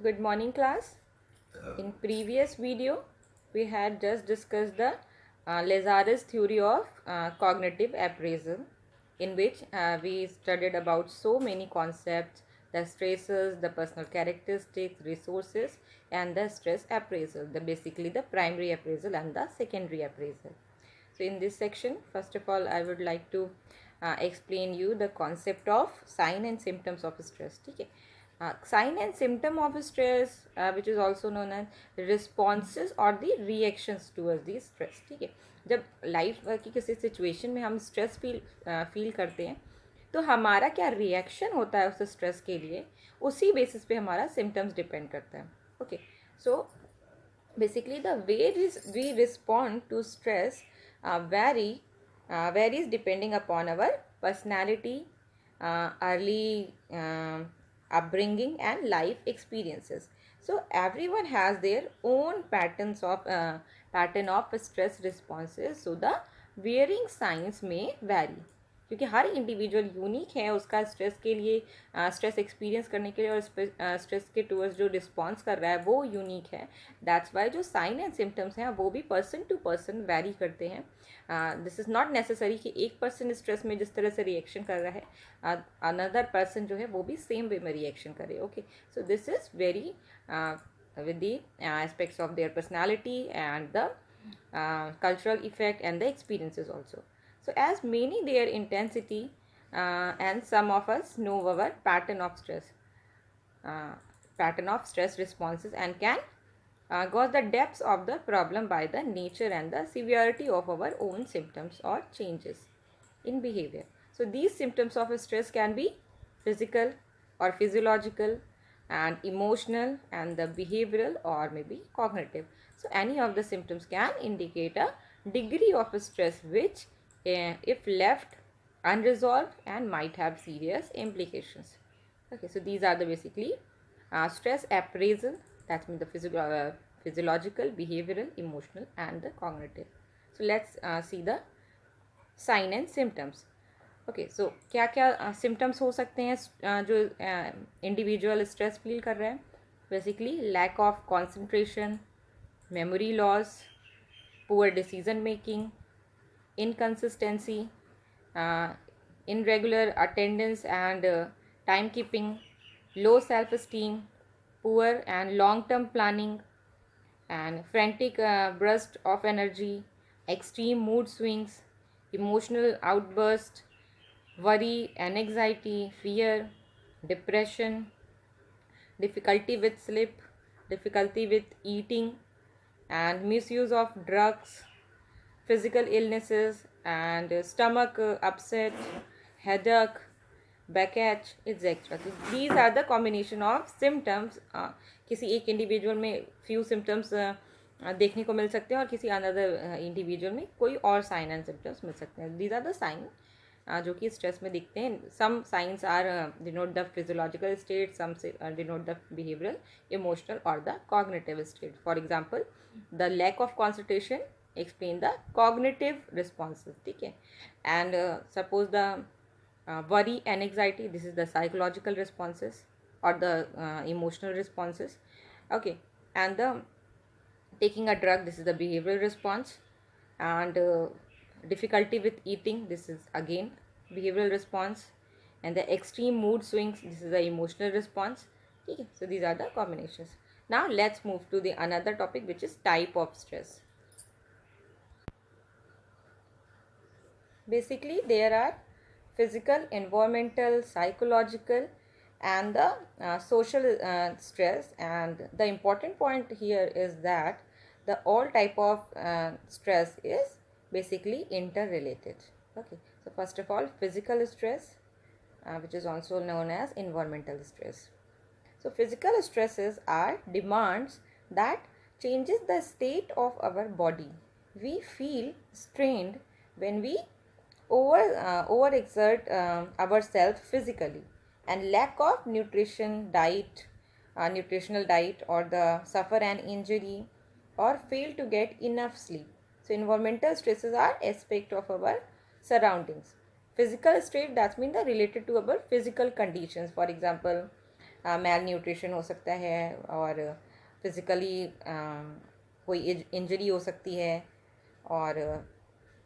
Good morning, class. In previous video, we had just discussed the Lazarus theory of cognitive appraisal, in which we studied about so many concepts, the stresses, the personal characteristics, resources, and the stress appraisal, basically the primary appraisal and the secondary appraisal. So in this section, first of all, I would like to explain you the concept of sign and symptoms of stress. Okay. Sign and symptom of stress, which is also known as responses or the reactions towards the stress. ठीक है, जब life की किसी situation में हम stress feel करते हैं तो हमारा क्या रिएक्शन होता है उस स्ट्रेस के लिए, उसी बेसिस पे हमारा सिम्टम्स डिपेंड करता है. Okay, so basically the way we respond to stress varies depending upon our personality, early upbringing and life experiences. So everyone has their own pattern of stress responses, so the varying signs may vary, क्योंकि हर individual unique है उसका stress के लिए, stress experience करने के लिए, और stress के टूवर्ड्स जो रिस्पॉन्स कर रहा है वो यूनिक है. दैट्स वाई जो साइन एंड सिम्टम्स हैं वो भी पर्सन टू पर्सन वैरी करते हैं. दिस इज़ नॉट नेसेसरी कि एक पर्सन स्ट्रेस में जिस तरह से रिएक्शन कर रहा है अनदर पर्सन जो है वो भी सेम वे में रिएक्शन करे. Okay, so this is very with the aspects of their personality and the cultural effect and the experiences also. So as many their intensity, and some of us know our pattern of stress responses and can gauge the depths of the problem by the nature and the severity of our own symptoms or changes in behavior. So these symptoms of stress can be physical or physiological and emotional and the behavioral or maybe cognitive. So any of the symptoms can indicate a degree of stress which if left unresolved and might have serious implications. Okay, so these are the basically stress appraisal, that means the physiological, behavioral, emotional and the cognitive. So let's see the sign and symptoms. Okay, so क्या क्या symptoms हो सकते हैं जो individual stress feel कर रहे हैं. Basically lack of concentration, memory loss, poor decision making, inconsistency, irregular attendance and timekeeping, low self-esteem, poor and long-term planning, and frantic burst of energy, extreme mood swings, emotional outburst, worry and anxiety, fear, depression, difficulty with sleep, difficulty with eating, and misuse of drugs, physical illnesses and stomach upset, headache, backache, etc. So these are the combination of symptoms. किसी एक individual में few symptoms देखने को मिल सकते हैं और किसी another individual में कोई और साइन एंड सिम्टम्स मिल सकते हैं. दीज आर द साइन जो कि स्ट्रेस में दिखते हैं. Some signs are denote the physiological state, some denote the behavioural, emotional और the cognitive state. For example the lack of concentration explain the cognitive responses. ठीक है, and suppose the worry and anxiety, this is the psychological responses or the emotional responses. Okay, and the taking a drug, this is the behavioral response, and difficulty with eating, this is again behavioral response, and the extreme mood swings, this is the emotional response. Okay, so these are the combinations. Now let's move to the another topic, which is type of stress. Basically there are physical, environmental, psychological and the social stress, and the important point here is that the all type of stress is basically interrelated. Okay, so first of all physical stress, which is also known as environmental stress. So physical stresses are demands that changes the state of our body. We feel strained when we overexert ourselves physically, and lack of nutritional diet, or the suffer an injury or fail to get enough sleep. So environmental stresses are aspect of our surroundings. Physical stress, that means the related to our physical conditions. For example, malnutrition हो सकता है, और physically कोई injury हो सकती है, और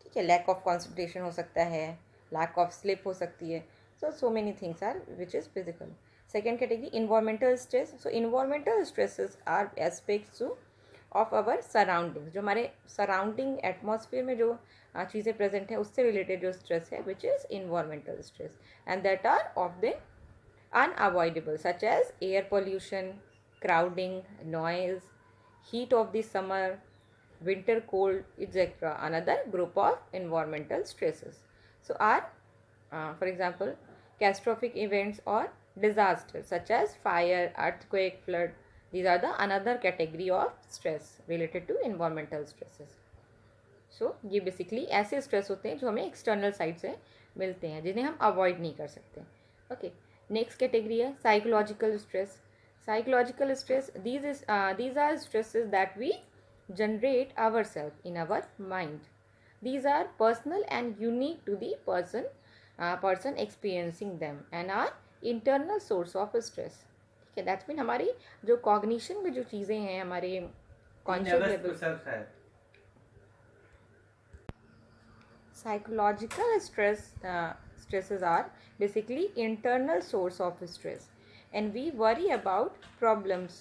ठीक है, लैक ऑफ कंसंट्रेशन हो सकता है, लैक ऑफ स्लिप हो सकती है. So many things are which is physical. Second category, environmental stress. So environmental stresses are aspects of our surroundings. जो हमारे सराउंडिंग एटमॉस्फेयर में जो चीज़ें प्रेजेंट है उससे रिलेटेड जो स्ट्रेस है which is environmental stress, and that are of the unavoidable, such as air pollution, crowding, noise, heat of the summer, winter cold, etc. Another group of environmental stresses. So are, for example, catastrophic events or disasters such as fire, earthquake, flood. These are the another category of stress related to environmental stresses. So ये basically ऐसे stress होते हैं जो हमें external side से मिलते हैं, जिन्हें हम अवॉइड नहीं कर सकते. ओके, नेक्स्ट कैटेगरी है psychological stress. Psychological stress, these are stresses that we generate ourselves in our mind. These are personal and unique to the person experiencing them and are internal source of stress. ठीक है, that's mean हमारी जो cognition में जो चीज़ें हैं हमारे conscious level. Psychological stresses are basically internal source of stress, and we worry about problems,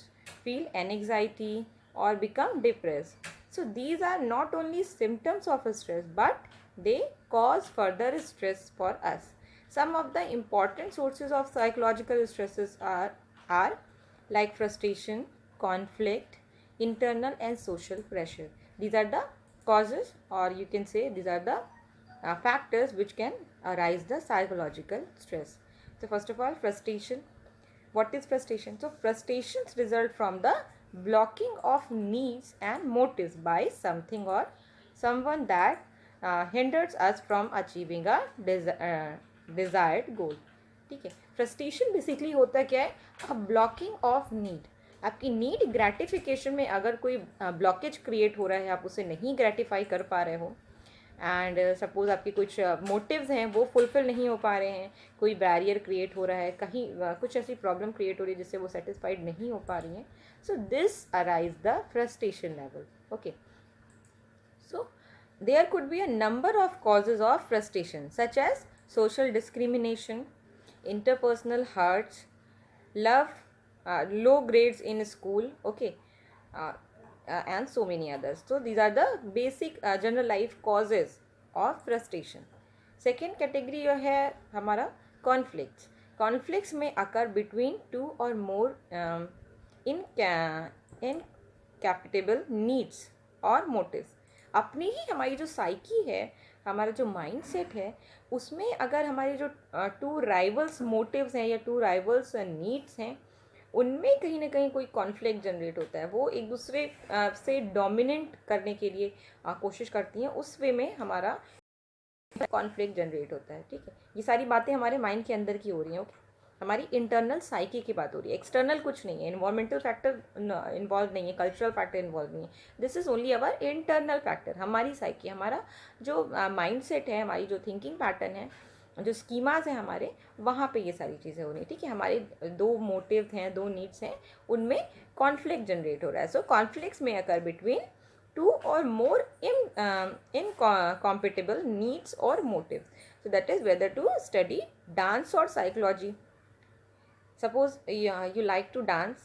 feel anxiety, or become depressed. So these are not only symptoms of stress, but they cause further stress for us. Some of the important sources of psychological stresses are like frustration, conflict, internal and social pressure. These are the causes, or you can say these are the factors which can arise the psychological stress. So first of all, frustration. What is frustration? So frustrations result from the blocking of needs and motives by something or someone that hinders us from achieving a desired goal. ठीक है, frustration basically होता क्या है, अ blocking of need. आपकी need gratification में अगर कोई blockage create हो रहा है, आप उसे नहीं ग्रेटिफाई कर पा रहे हो, एंड सपोज़ आपके कुछ मोटिव्स हैं वो फुलफ़िल नहीं हो पा रहे हैं, कोई बैरियर क्रिएट हो रहा है, कहीं कुछ ऐसी प्रॉब्लम क्रिएट हो रही है जिससे वो सेटिस्फाइड नहीं हो पा रही हैं. So this arise the frustration level. Okay, so there could be a number of causes of frustration such as social discrimination, interpersonal hurts, love, low grades in school, okay, and so many others. So these are the basic general life causes of frustration. Second category जो है हमारा conflicts. Conflicts may occur between two or more incompatible needs or motives. अपनी ही हमारी जो psyche है, हमारा जो mind set है, उसमें अगर हमारे जो टू राइवल्स मोटिव्स हैं या टू राइवल्स नीड्स हैं, उनमें कहीं ना कहीं कोई कॉन्फ्लिक्ट जनरेट होता है. वो एक दूसरे से डोमिनेट करने के लिए कोशिश करती हैं, उस वे में हमारा कॉन्फ्लिक्ट जनरेट होता है. ठीक है, ये सारी बातें हमारे माइंड के अंदर की हो रही हैं. ओके, हमारी इंटरनल साइकी की बात हो रही है, एक्सटर्नल कुछ नहीं है, इन्वायरमेंटल फैक्टर इन्वॉल्व नहीं है, कल्चरल फैक्टर इन्वॉल्व नहीं है. This is only our internal factor, हमारी साइकी, हमारा जो माइंड सेट है, हमारी जो थिंकिंग पैटर्न है, जो स्कीमाज हैं हमारे, वहाँ पे ये सारी चीज़ें हो रही हैं. ठीक है, हमारे दो मोटिव हैं, दो नीड्स हैं, उनमें कॉन्फ्लिक्ट जनरेट हो रहा है. सो कॉन्फ्लिक्ट्स में occur between two or more incompatible needs or motives. So that is whether to study dance or psychology. Suppose you like to dance,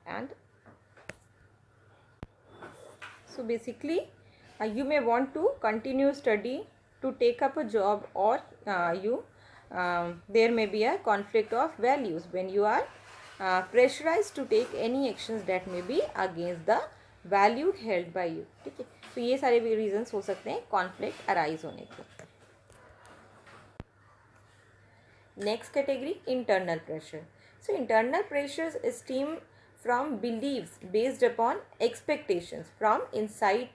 and so basically you may want to continue study to take up a job, or there may be a conflict of values when you are pressurized to take any actions that may be against the value held by you. ठीक है, तो ये सारे भी reasons हो सकते हैं conflict arise होने के. Next category, internal pressure. So internal pressures stem from beliefs based upon expectations from inside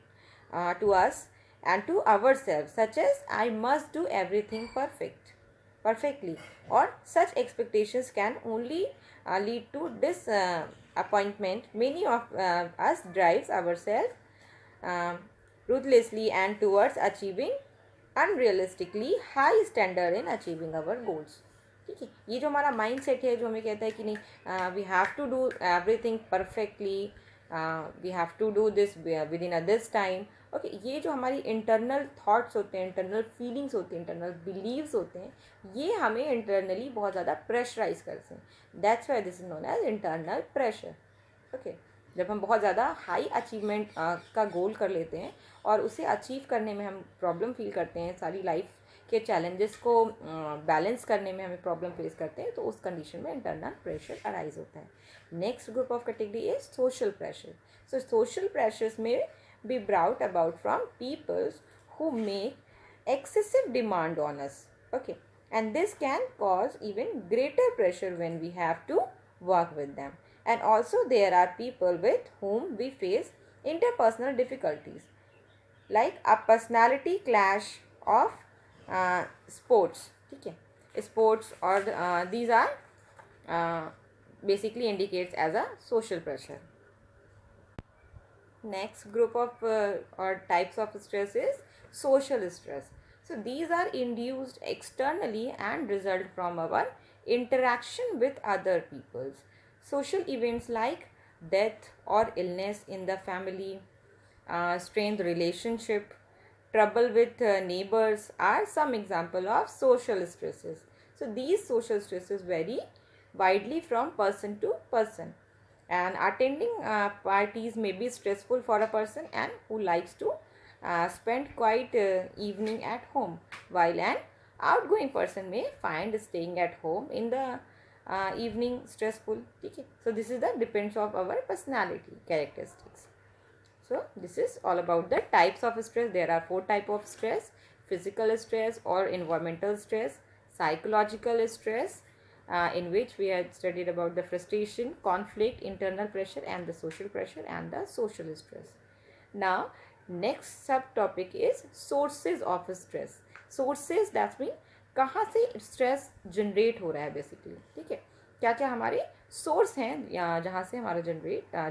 to us and to ourselves, such as I must do everything perfectly, or such expectations can only lead to disappointment. Many of us drives ourselves ruthlessly and towards achieving unrealistically high standard in achieving our goals. ठीक है, ये जो हमारा mind set है जो हमें कहता है कि नहीं we have to do everything perfectly, we have to do this within a this time, okay, ये जो हमारी इंटरनल थॉट्स होते हैं, इंटरनल फीलिंग्स होती हैं, इंटरनल बिलीव्स होते हैं, ये हमें इंटरनली बहुत ज़्यादा प्रेशराइज करते हैं। That's why this is known as internal pressure. Okay, जब हम बहुत ज़्यादा हाई अचीवमेंट का गोल कर लेते हैं और उसे अचीव करने में हम प्रॉब्लम फील करते हैं, सारी लाइफ के चैलेंजेस को बैलेंस करने में हमें प्रॉब्लम फेस करते हैं, तो उस कंडीशन में इंटरनल प्रेशर अराइज होता है। Next group of category is social pressure. So social pressures may be brought about from peoples who make excessive demand on us, okay, and this can cause even greater pressure when we have to work with them. And also there are people with whom we face interpersonal difficulties, like a personality clash of sports, ठीक है, sports, और these are uh, basically indicates as a social pressure. Next group of or types of stress is social stress. So these are induced externally and result from our interaction with other peoples. Social events like death or illness in the family, strained relationship, trouble with neighbors are some example of social stresses. So these social stresses vary widely from person to person, and attending parties may be stressful for a person and who likes to spend quiet evening at home, while an outgoing person may find staying at home in the evening stressful. Okay, so this is the depends of our personality characteristics. So this is all about the types of stress. There are 4 type of stress: physical stress or environmental stress, psychological stress, in which we had studied about the frustration, conflict, internal pressure, and the social pressure, and the social stress. Now next subtopic is sources of stress. Sources that mean कहाँ से stress generate हो रहा है basically, ठीक है, क्या क्या हमारे source हैं या जहाँ से हमारा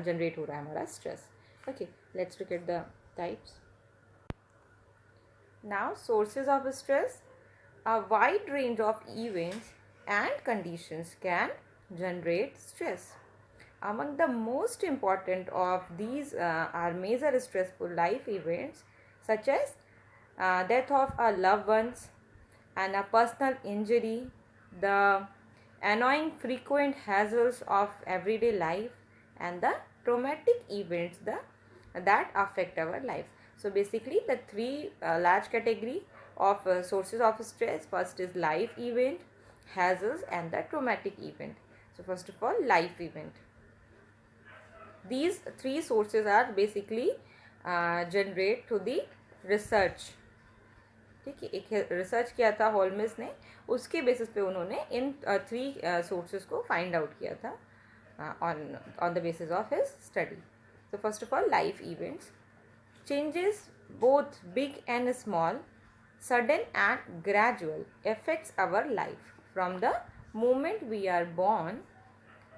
generate हो रहा है हमारा stress. Okay, let's look at the types. Now sources of stress: a wide range of events and conditions can generate stress. Among the most important of these are major stressful life events such as death of a loved ones and a personal injury, the annoying frequent hassles of everyday life, and the traumatic events that affect our life. So basically the 3 large category of sources of stress. First is life event, hassles, and the traumatic event. So first of all, life event. These 3 sources are basically generate to the research. ठीक है, एक research किया था होल्मिस ने, उसके basis पे उन्होंने इन 3 sources को फाइंड आउट किया था on the basis of his study. So first of all, life events: changes both big and small, sudden and gradual, affects our life. From the moment we are born,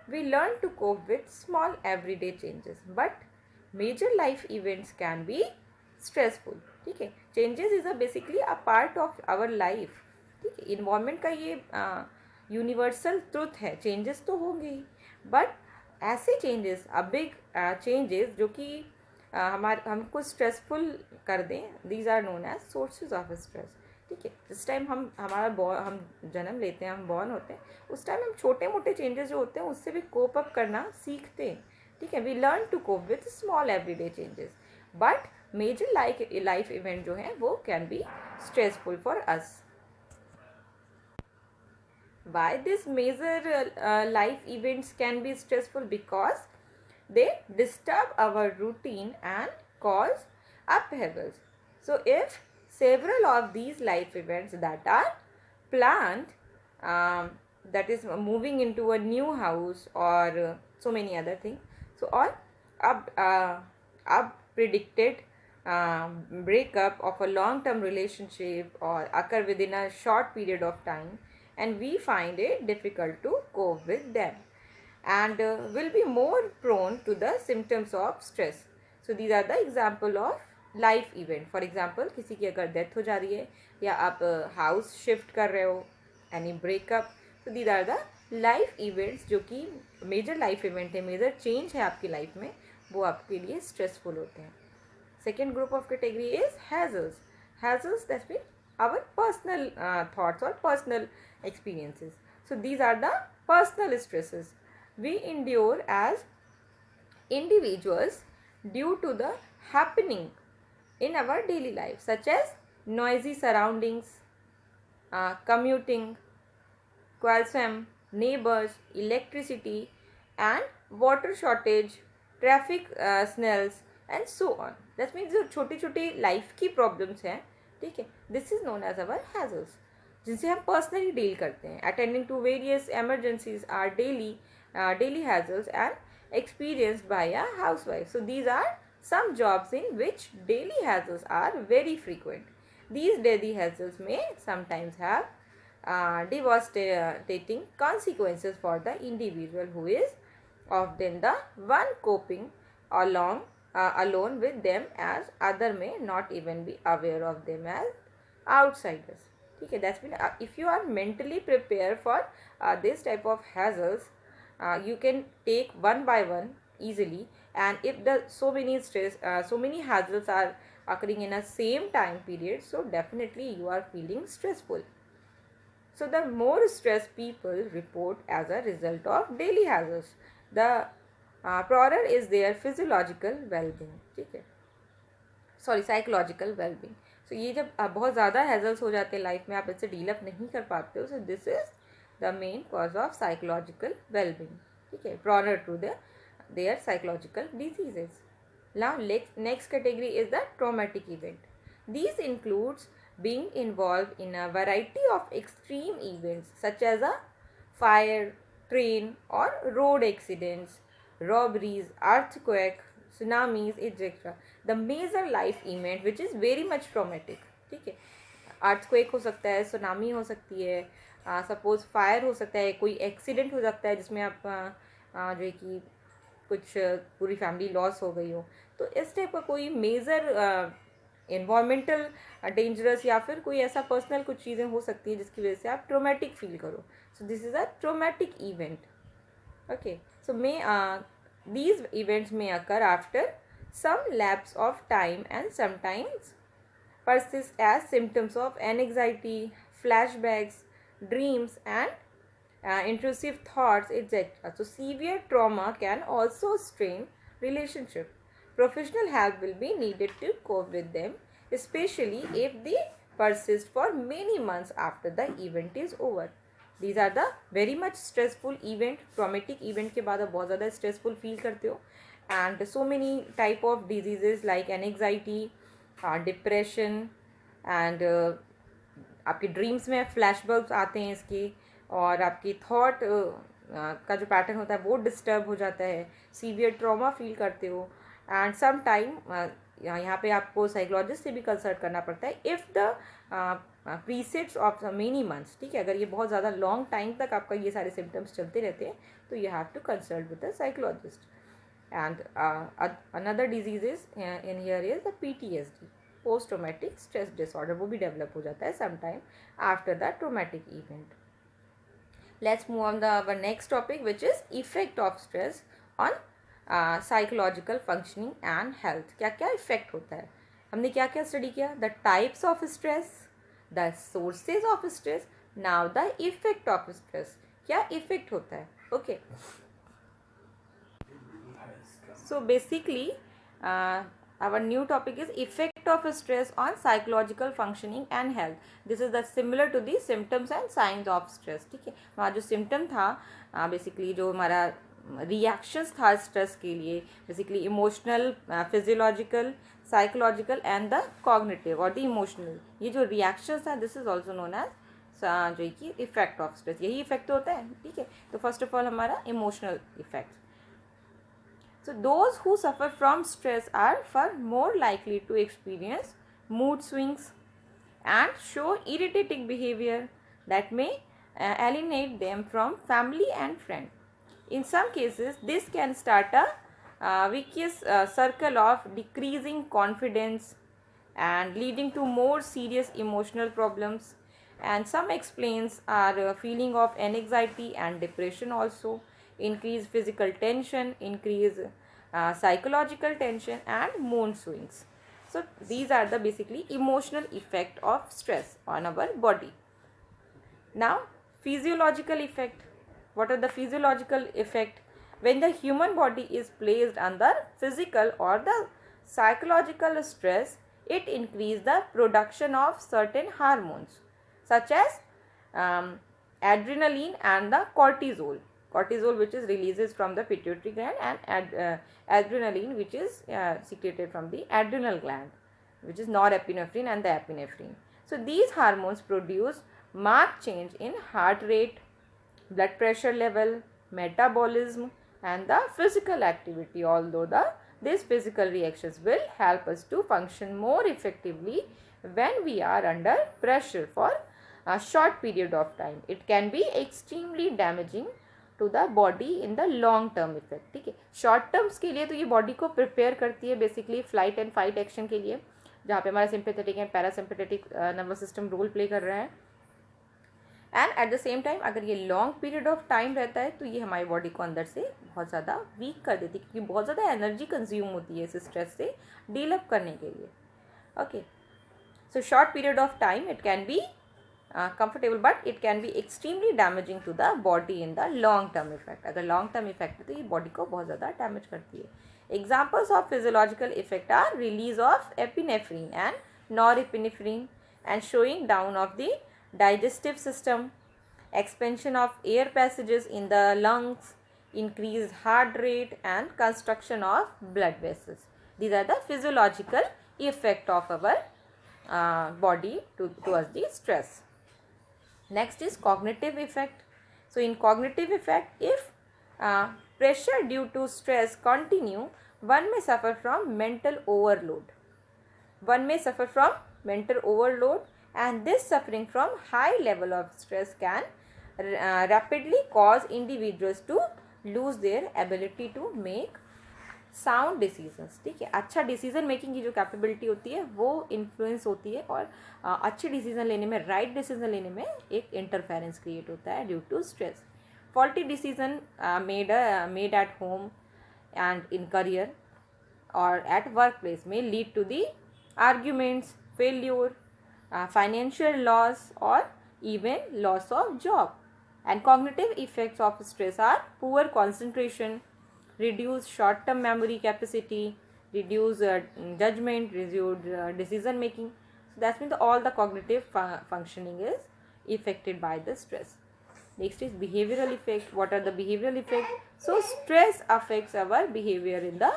we learn to cope with small everyday changes, but major life events can be stressful. ठीक है, changes is a basically a part of our life. ठीक है, environment का ये universal truth है, changes तो होंगे ही, बट ऐसे चेंजेस, अ बिग चेंजेस जो कि हमको स्ट्रेसफुल कर दें, these are known as sources of stress. ठीक है, जिस टाइम हम जन्म लेते हैं, हम बॉर्न होते हैं, उस टाइम हम छोटे मोटे चेंजेस जो होते हैं उससे भी कोप अप करना सीखते हैं. ठीक है, we learn to cope with small everyday changes, but major life event जो है वो can be stressful for us. Why these major life events can be stressful? Because they disturb our routine and cause upheavals. So if several of these life events that are planned, that is moving into a new house or so many other things, so or predicted breakup of a long-term relationship or occur within a short period of time, and we find it difficult to cope with them, and will be more prone to the symptoms of stress. So these are the example of life event. For example, किसी की अगर death हो जा रही है या आप house shift कर रहे हो, any breakup, तो these are the life events जो कि मेजर लाइफ इवेंट है, मेजर चेंज है आपकी लाइफ में, वो आपके लिए स्ट्रेसफुल होते हैं. Second group of category is hazards. Hazards, that means our personal thoughts or personal experiences. So these are the personal stresses we endure as individuals due to the happening in our daily life, such as noisy surroundings, commuting, quarrelsome neighbors, electricity and water shortage, traffic snarls and so on. That means जो छोटी छोटी life की problems हैं, ठीक है, this is known as our hazards, जिनसे हम personally deal करते हैं. Attending to various emergencies are daily hazards and experienced by a housewife. So these are some jobs in which daily hazards are very frequent. These daily hazards may sometimes have devastating consequences for the individual who is often the one coping alone with them, as other may not even be aware of them as outsiders. ठीक है, that's mean if you are mentally prepared for this type of hazards, you can take one by one easily. And if the so many hazards are occurring in a same time period, so definitely you are feeling stressful. So the more stress people report as a result of daily hazards, the poorer is their physiological well-being. ठीक है, sorry, psychological wellbeing. सो ये जब बहुत ज़्यादा हैजल्स हो जाते हैं life में, आप इससे डील अप नहीं कर पाते हो, so this is the main cause of psychological wellbeing. ठीक है, prone to their psychological diseases. Now next category is the traumatic event. These includes being involved in a variety of extreme events such as a fire, train or road accidents, robberies, earthquake, tsunamis, etc. The major life event which is very much traumatic. ठीक है, earthquake हो सकता है, tsunami हो सकती है, suppose fire हो सकता है, कोई एक्सीडेंट हो सकता है जिसमें आप जो है कि कुछ पूरी फैमिली लॉस हो गई हो. तो इस टाइप का कोई मेजर इन्वायरमेंटल डेंजरस या फिर कोई ऐसा पर्सनल कुछ चीज़ें हो सकती है जिसकी वजह से आप ट्रोमेटिक फील करो. So this is a traumatic event. Okay, so may these events may occur after some lapse of time and sometimes persist as symptoms of anxiety, flashbacks, dreams and intrusive thoughts, etc. So severe trauma can also strain relationship. Professional help will be needed to cope with them, especially if they persist for many months after the event is over. These are the very much stressful event. Traumatic event के बाद आप बहुत ज़्यादा stressful feel करते हो, and so many type of diseases like anxiety, depression and आपके dreams में flashbacks आते हैं इसके, और आपकी थॉट का जो पैटर्न होता है वो डिस्टर्ब हो जाता है, सीवियर ट्रॉमा फील करते हो. एंड सम टाइम यहाँ पे आपको साइकोलॉजिस्ट से भी कंसल्ट करना पड़ता है if the presets of many months. ठीक है, अगर ये बहुत ज़्यादा लॉन्ग टाइम तक आपका ये सारे सिम्टम्स चलते रहते हैं तो you have to consult with the psychologist. And another diseases in here is the PTSD, post traumatic stress disorder, वो भी डेवलप हो जाता है some time after the traumatic event. Let's move on our next topic, which is effect of stress on psychological functioning and health. क्या क्या effect होता है, हमने क्या क्या स्टडी किया? The types of stress, the sources of stress, now the effect of stress. क्या effect होता है? Okay, so basically our new topic is effect of stress on psychological functioning and health. This is the similar to the symptoms and signs of stress. ठीक है, वहाँ जो symptom था basically जो हमारा रिएक्शंस था स्ट्रेस के लिए, basically emotional, physiological, psychological and the cognitive और द इमोशनल, ये जो रिएक्शंस था this is also known as जो कि इफेक्ट ऑफ स्ट्रेस. यही इफेक्ट होता है. ठीक है, तो फर्स्ट ऑफ ऑल हमारा emotional effect. So those who suffer from stress are far more likely to experience mood swings and show irritating behavior that may alienate them from family and friends. In some cases, this can start a vicious circle of decreasing confidence and leading to more serious emotional problems And some explains are feeling of anxiety and depression also, increase physical tension, increase psychological tension, and mood swings. So these are the basically emotional effect of stress on our body. Now, physiological effect. What are the physiological effect? When the human body is placed under physical or the psychological stress, it increases the production of certain hormones such as um, adrenaline and the cortisol. Cortisol, which is releases from the pituitary gland, and adrenaline, which is secreted from the adrenal gland, which is norepinephrine and the epinephrine. So these hormones produce marked change in heart rate, blood pressure level, metabolism, and the physical activity. Although these physical reactions will help us to function more effectively when we are under pressure for a short period of time. It can be extremely damaging to the body in the long term effect. ठीक है, short terms के लिए तो ये body को prepare करती है basically flight and fight action के लिए, जहाँ पे हमारा sympathetic and parasympathetic nervous system role play कर रहा है. And at the same time अगर ये लॉन्ग पीरियड ऑफ टाइम रहता है तो ये हमारी बॉडी को अंदर से बहुत ज़्यादा वीक कर देती है, क्योंकि बहुत ज़्यादा एनर्जी कंज्यूम होती है इस स्ट्रेस से डील अप करने के लिए. Okay, so short period of time it can be comfortable, but it can be extremely damaging to the body in the long term effect. अगर long term effect है तो ये body को बहुत ज़्यादा damage करती है. Examples of physiological effect are release of epinephrine and norepinephrine and slowing down of the digestive system, expansion of air passages in the lungs, increased heart rate, and construction of blood vessels. These are the physiological effect of our body towards the stress. Next is cognitive effect. So in cognitive effect, if pressure due to stress continue, one may suffer from mental overload. One may suffer from mental overload, and this suffering from high level of stress can rapidly cause individuals to lose their ability to make sound decisions. ठीक है, अच्छा decision making की जो capability होती है वो influence होती है, और अच्छे डिसीजन लेने में, राइट डिसीजन लेने में एक इंटरफेरेंस क्रिएट होता है due to stress. Faulty decision made at home and in career और एट वर्क प्लेस में lead to the arguments, failure, financial loss और even loss of job. And cognitive effects of stress are poor concentration, reduce short-term memory capacity, reduce judgment, reduce decision making. So that's means all the cognitive functioning is affected by the stress. Next is behavioral effect. What are the behavioral effects? So stress affects our behavior in the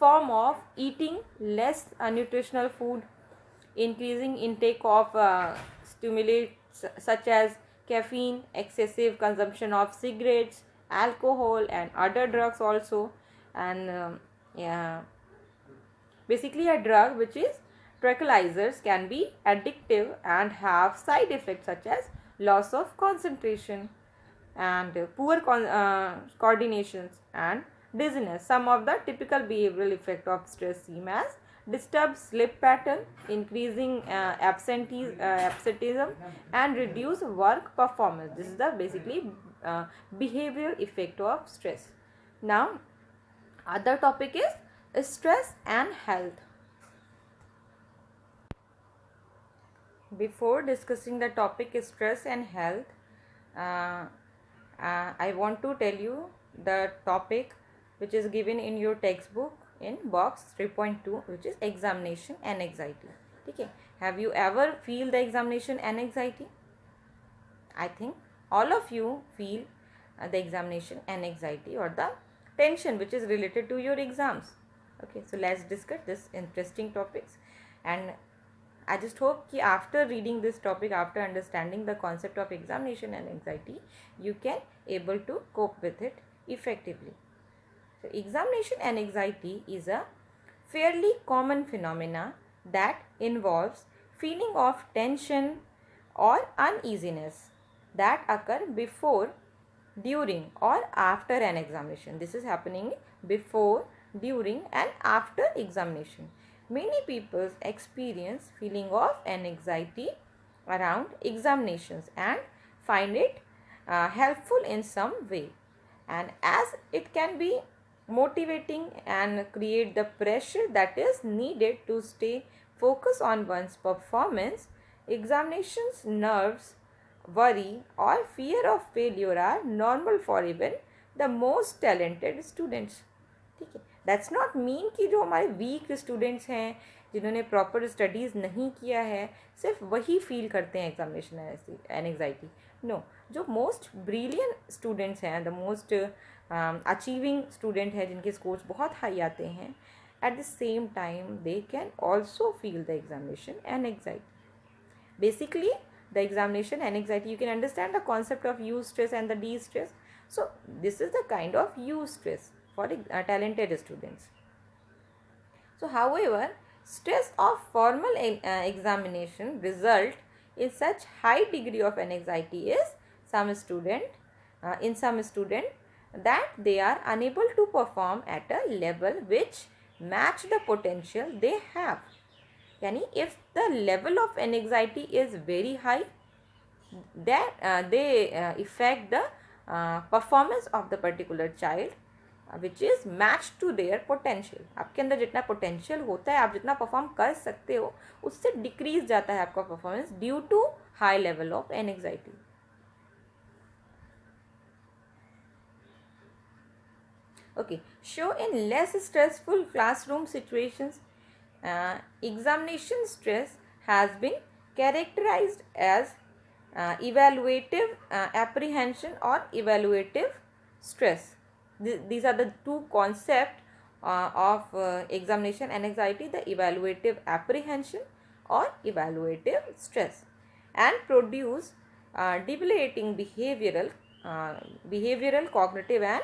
form of eating less nutritional food, increasing intake of stimulants such as caffeine, excessive consumption of cigarettes, alcohol and other drugs also. And yeah, basically a drug which is tranquilizers can be addictive and have side effects such as loss of concentration and poor coordinations and dizziness. Some of the typical behavioral effect of stress seem as disturbed sleep pattern, increasing absenteeism and reduced work performance. This is the basically behavioral effect of stress. Now other topic is stress and health. Before discussing the topic stress and health, I want to tell you the topic which is given in your textbook in box 3.2, which is examination and anxiety. Okay, have you ever feel the examination and anxiety? I think all of you feel the examination and anxiety or the tension which is related to your exams. Okay, so let's discuss this interesting topics, and I just hope that after reading this topic, after understanding the concept of examination and anxiety, you can able to cope with it effectively. So examination and anxiety is a fairly common phenomena that involves feeling of tension or uneasiness that occur before, during or after an examination. This is happening before, during and after examination. Many people experience feeling of anxiety around examinations and find it helpful in some way. And as it can be motivating and create the pressure that is needed to stay focused on one's performance, examinations, nerves, worry or fear of failure are normal for even the most talented students. ठीक है, that's not mean कि जो हमारे week students हैं, जिन्होंने proper studies नहीं किया है, सिर्फ वही फील करते हैं एग्जामिनेशन एनजाइटी. नो, जो मोस्ट ब्रिलियंट स्टूडेंट्स हैं, द मोस्ट अचीविंग स्टूडेंट है, जिनके स्कोर्स बहुत हाई आते हैं, at the same time they can also feel the examination and anxiety. Basically, the examination and anxiety, you can understand the concept of U stress and the D stress. So this is the kind of U stress for talented students. So however, stress of formal examination result in such high degree of anxiety is in some student that they are unable to perform at a level which match the potential they have. Yani if the level of anxiety is very high, that they affect the performance of the particular child which is matched to their potential. आपके अंदर जितना potential होता है, आप जितना perform कर सकते हो, उससे डिक्रीज जाता है आपका performance due to high level of anxiety. Okay, show in less stressful classroom situations, examination stress has been characterized as evaluative apprehension or evaluative stress. These are the two concepts of examination anxiety, the evaluative apprehension or evaluative stress, and produce debilitating behavioral, cognitive and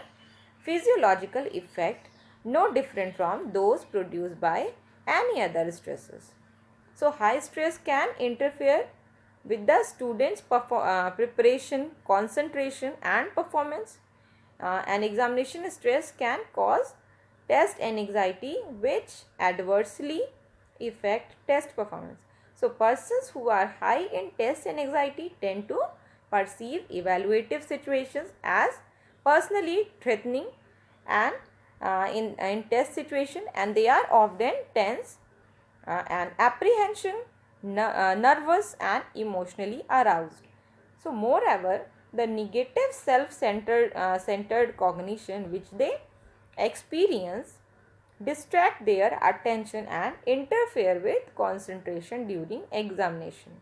physiological effect no different from those produced by any other stresses. So high stress can interfere with the students' preparation, concentration and performance. And examination stress can cause test anxiety which adversely affect test performance. So persons who are high in test anxiety tend to perceive evaluative situations as personally threatening and in test situation, and they are often tense and apprehension, nervous and emotionally aroused. So moreover, the negative self-centered cognition which they experience distract their attention and interfere with concentration during examination.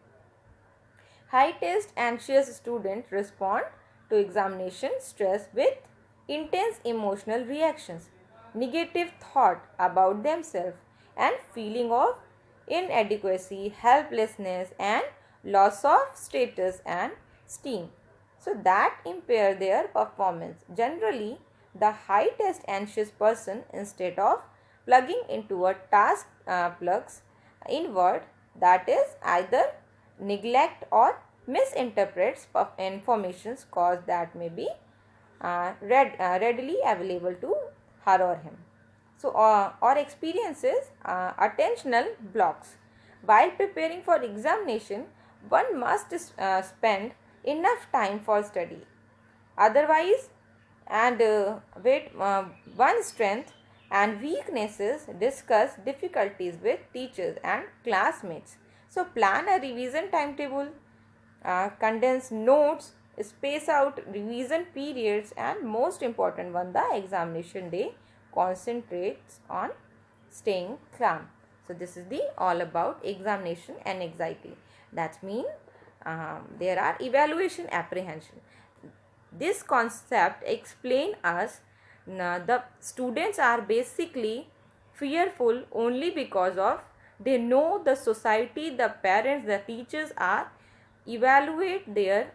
High test anxious students respond to examination stress with intense emotional reactions, negative thought about themselves and feeling of inadequacy, helplessness and loss of status and esteem, so that impair their performance. Generally, the high test anxious person, instead of plugging into a task, plugs inward, that is either neglect or misinterprets informations cause that may be readily available to her or him. So or experiences attentional blocks. While preparing for examination, one must spend enough time for study. Otherwise, and one's strength and weaknesses, discuss difficulties with teachers and classmates. So plan a revision timetable, condense notes, space out revision periods, and most important one, the examination day, concentrates on staying calm. So this is the all about examination and anxiety. That means there are evaluation apprehension. This concept explain us the students are basically fearful only because of they know the society, the parents, the teachers are evaluate their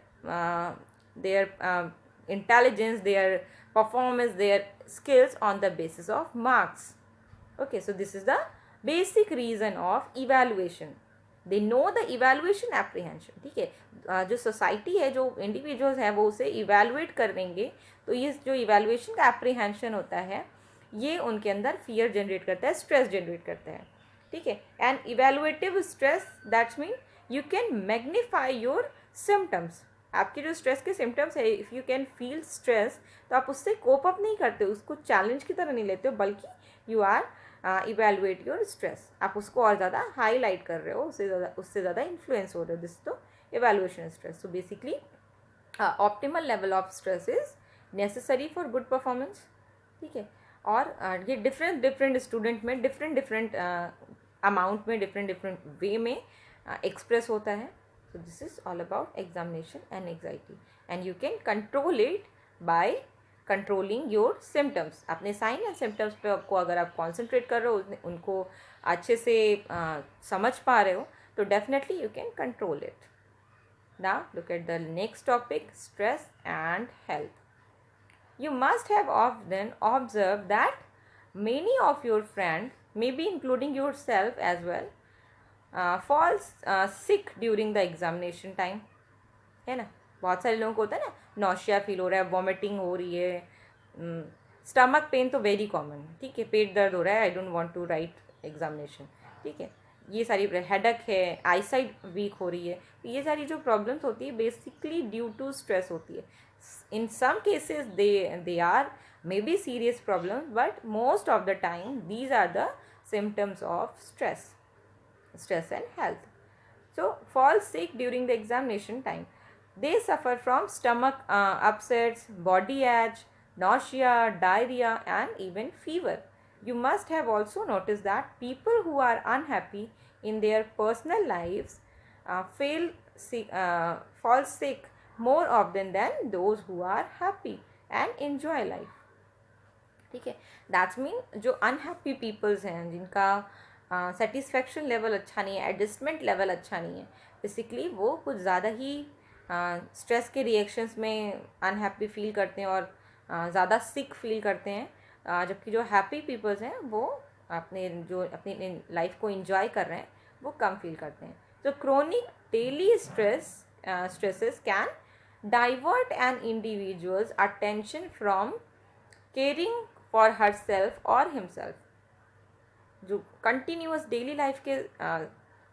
intelligence, their performance, their skills on the basis of marks. Okay, so this is the basic reason of evaluation. They know the evaluation apprehension. ठीक है, जो society है, जो individuals है, वो उसे evaluate करेंगे, तो ये जो इवेलुएशन का एप्रीहेंशन होता है, ये उनके अंदर फियर जनरेट करता है, स्ट्रेस जनरेट करता है. ठीक है, and evaluative stress that's mean you can magnify your symptoms. आपके जो स्ट्रेस के सिम्टम्स है, if you can feel stress, तो आप उससे कोप अप नहीं करते हो, उसको चैलेंज की तरह नहीं लेते हो, बल्कि you are evaluate your stress, आप उसको और ज़्यादा हाईलाइट कर रहे हो, उससे ज़्यादा इन्फ्लुएंस हो रहे हो। दिस तो evaluation stress. So basically optimal level of stress is necessary for good performance, ठीक है। और ये डिफरेंट स्टूडेंट में डिफरेंट अमाउंट में डिफरेंट वे में एक्सप्रेस होता है। सो this is all about examination and anxiety, and you can control it by controlling your symptoms. अपने साइन एंड सिम्टम्स पे आपको अगर आप कॉन्सेंट्रेट कर रहे हो, उनको अच्छे से समझ पा रहे हो, तो definitely you can control it. Now look at the next topic, stress and health. You must have often observed that many of your friends, maybe including yourself as well, falls sick during the examination time, है ना। बहुत सारे लोगों को होता है ना, nausea feel हो रहा है, वॉमिटिंग हो रही है, स्टमक पेन तो वेरी कॉमन, ठीक है, पेट दर्द हो रहा है, I don't want to write examination, ठीक है, ये सारी हेडक है, आईसाइट वीक हो रही है, ये सारी जो प्रॉब्लम्स होती है बेसिकली ड्यू टू स्ट्रेस होती है। In some cases they are may be serious problem, but most of the time these are the symptoms of stress and health. So fall sick during the examination time. They suffer from stomach upsets, body ache, nausea, diarrhea, and even fever. You must have also noticed that people who are unhappy in their personal lives fall sick more often than those who are happy and enjoy life. ठीक है, that's mean जो unhappy peoples हैं, जिनका satisfaction level अच्छा नहीं है, adjustment level अच्छा नहीं है, बेसिकली वो कुछ ज़्यादा ही स्ट्रेस के रिएक्शंस में अनहैप्पी फील करते हैं और ज़्यादा सिक फील करते हैं, जबकि जो हैप्पी पीपल्स हैं वो अपनी लाइफ को इंजॉय कर रहे हैं वो कम फील करते हैं। तो chronic daily stresses can divert an individual's attention from caring for herself or himself. जो कंटिन्यूस डेली लाइफ के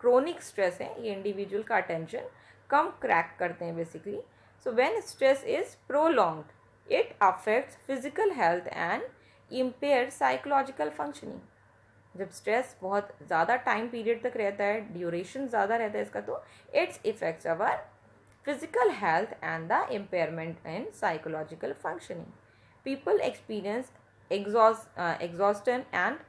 क्रोनिक स्ट्रेस है, ये इंडिविजुअल का अटेंशन कम क्रैक करते हैं basically. So when stress is prolonged it affects physical health and empire psychological functioning. जब stress बहुत ज़्यादा टाइम पीरियड तक रहता है, ड्यूरेशन ज़्यादा रहता है इसका, तो it's effects our physical health and the impairment in psychological functioning. People experience exhaustion and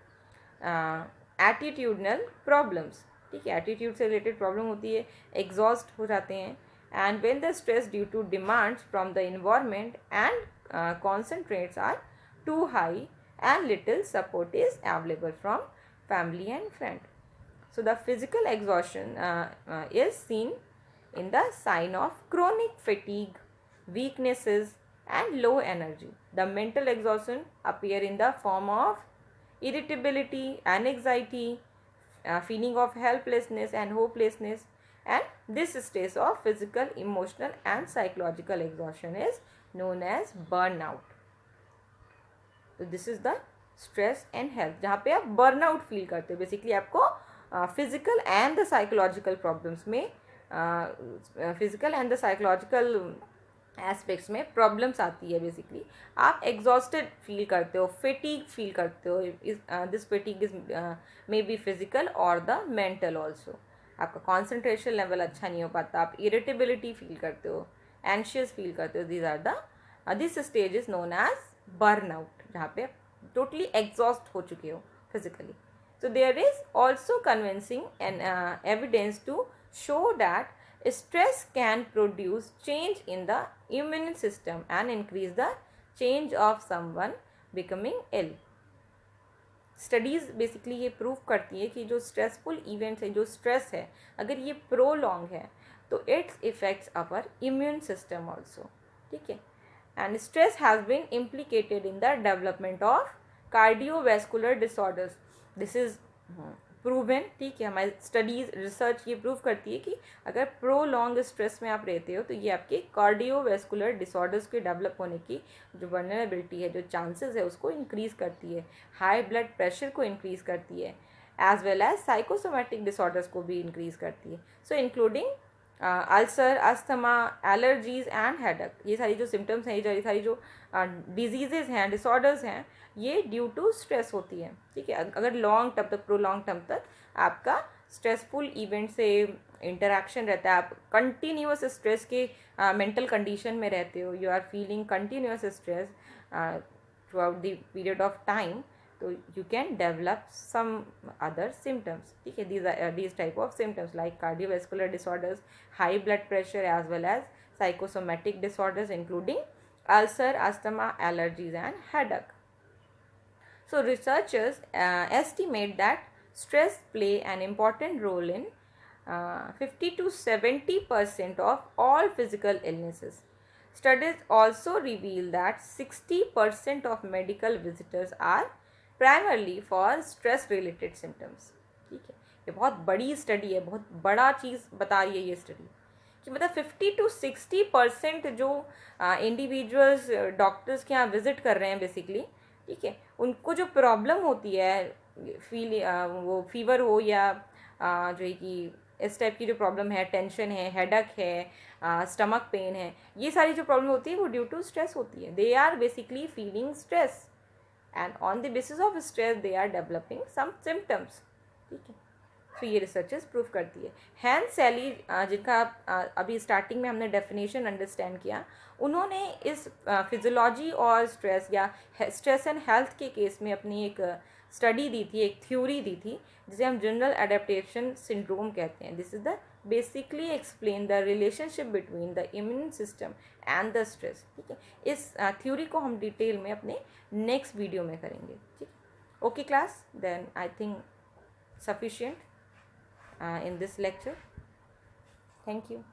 attitudinal problems, ठीक है, एटीट्यूड से रिलेटेड प्रॉब्लम होती है, एग्जॉस्ट हो जाते हैं, and when the stress due to demands from the environment and concentrates are too high and little support is available from family and friend. So the physical exhaustion is seen in the sign of chronic fatigue, weaknesses and low energy. The mental exhaustion appear in the form of irritability and anxiety, feeling of helplessness and hopelessness, and this stage of physical, emotional and psychological exhaustion is known as burnout. तो this is the stress and health, जहाँ पे आप burnout feel करते हो, basically आपको physical and the psychological problems में, physical and the psychological aspects में problems आती है। बेसिकली आप एग्जॉस्टेड फील करते हो, फेटीग फील करते हो, this fatigue is may be physical और द मेंटल ऑल्सो। आपका कॉन्सेंट्रेशन लेवल अच्छा नहीं हो पाता, आप इरिटेबिलिटी फील करते हो, एंशियस फील करते हो। These are the this stage is known as burnout, जहाँ पे टोटली एग्जॉस्ट हो चुके हो physically. So there is also convincing and evidence to show that stress can produce change in the immune system and increase the change of someone becoming ill. Studies basically ये prove करती है कि जो stressful events है, जो stress है, अगर ये प्रोलॉन्ग है तो it's effects our immune system also, ठीक है। And stress has been implicated in the development of cardiovascular disorders. This is proven, ठीक है, हमारी स्टडीज़ रिसर्च ये प्रूव करती है कि अगर प्रोलॉन्ग स्ट्रेस में आप रहते हो तो ये आपके कार्डियोवैस्कुलर डिसऑर्डर्स के डेवलप होने की जो वल्नरेबिलिटी है, जो चांसेस है, उसको इंक्रीज़ करती है, हाई ब्लड प्रेशर को इंक्रीज़ करती है, as well as psychosomatic disorders को भी इंक्रीज करती है. So including ulcer, asthma, allergies and headache. ये सारी जो सिम्टम्स हैं, ये सारी जो डिजीजेज हैं, डिसऑर्डर्स हैं, ये ड्यू टू स्ट्रेस होती है. ठीक है, अगर लॉन्ग टर्म तक, प्रोलॉन्ग टर्म तक आपका स्ट्रेसफुल इवेंट से इंटरेक्शन रहता है, आप कंटिन्यूस स्ट्रेस के मेंटल कंडीशन में रहते हो, you are feeling continuous stress throughout the period of time, तो you can develop some other symptoms. ठीक है, these type of symptoms like cardiovascular disorders, high blood pressure, as well as psychosomatic disorders including ulcer, asthma, allergies and headache. So researchers estimate that stress play an important role in 50 to 70% of all physical illnesses. Studies also reveal that 60% of medical visitors are primarily for stress related symptoms. ठीक है, ये बहुत बड़ी study है, बहुत बड़ा चीज़ बता रही है ये स्टडी कि मतलब 50 to 60% जो इंडिविजुअल्स डॉक्टर्स के यहाँ विजिट कर रहे हैं बेसिकली, ठीक है, उनको जो प्रॉब्लम होती है, वो फीवर हो या जो है कि इस टाइप की जो प्रॉब्लम है, टेंशन है, हेडक है, स्टमक पेन है, ये सारी जो प्रॉब्लम होती है वो ड्यू टू स्ट्रेस होती है. They are basically feeling stress and on the basis of stress they are developing some symptoms. ठीक है, तो ये रिसर्चेस प्रूव करती है. हैंस सैली, जिनका अभी स्टार्टिंग में हमने डेफिनेशन अंडरस्टैंड किया, उन्होंने इस फिजियोलॉजी और स्ट्रेस या स्ट्रेस एंड हेल्थ के केस में अपनी एक स्टडी दी थी, एक थ्योरी दी थी जिसे हम जनरल एडेप्टेशन सिंड्रोम कहते हैं. This is the basically explain the relationship between the immune system and the stress. ठीक है, इस थ्योरी को हम डिटेल में अपने नेक्स्ट वीडियो में करेंगे. ठीक, okay class, then I think sufficient in this lecture. Thank you.